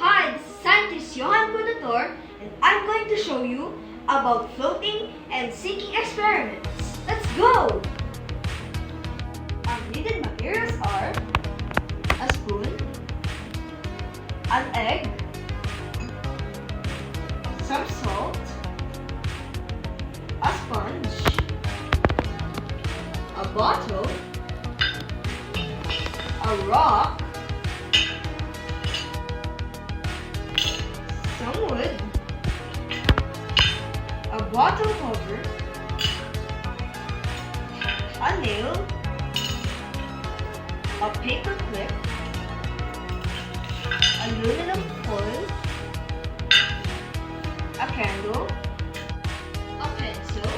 Hi, this is scientist Johan Kudator, and I'm going to show you about floating and sinking experiments. Let's go! Our needed materials are a spoon, an egg, some salt, a sponge, a bottle, a rock, some wood, a bottle cover, a nail, a paper clip, aluminum foil, a candle, a pencil,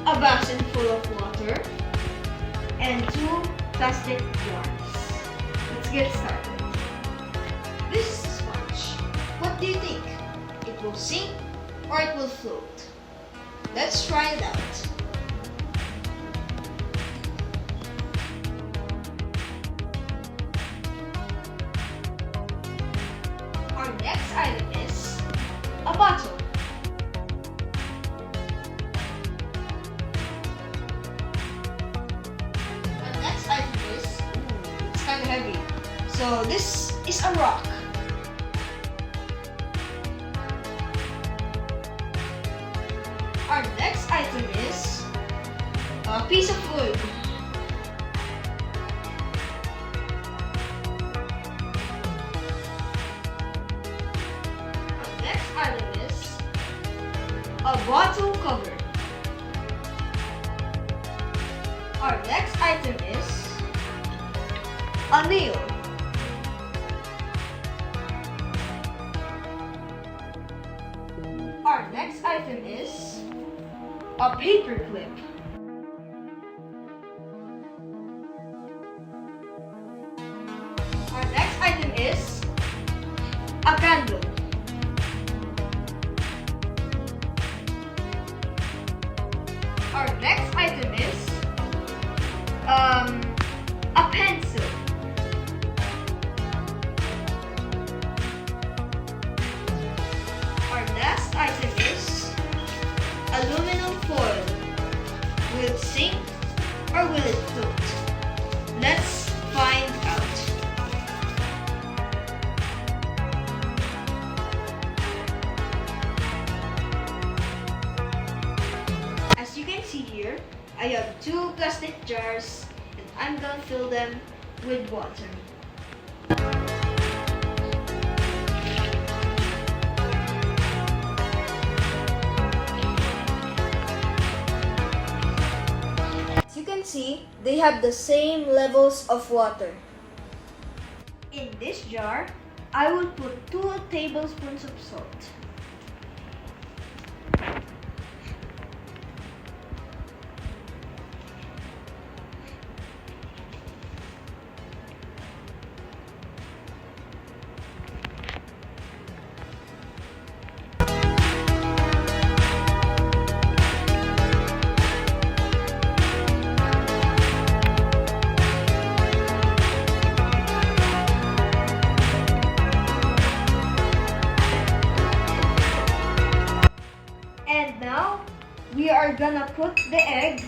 a basin full of water, and 2 plastic jars. Let's get started. This is a sponge. What do you think? It will sink or it will float? Let's try it out. Our next item is a bottle. Our next item is, it's kind of heavy. So this is a rock. Our next item is a piece of wood. Our next item is a bottle cover. Our next item is a nail. Our next item is a paper clip. Our next item is a candle. Our next item is a pencil. Our last item is aluminum foil. Will it sink or will it float? Let's find out. As you can see here, I have 2 plastic jars and I'm gonna fill them with water. See, they have the same levels of water. In this jar, I will put 2 tablespoons of salt. We are gonna put the egg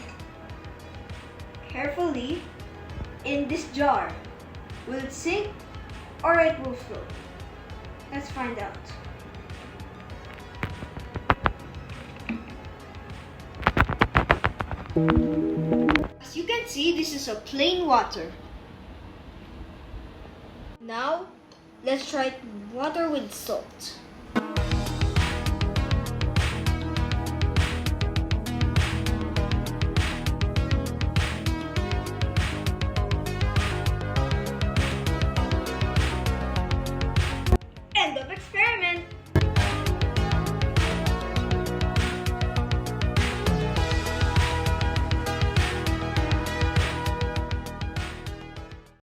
carefully in this jar. Will it sink or it will float? Let's find out. As you can see, this is a plain water. Now, let's try water with salt.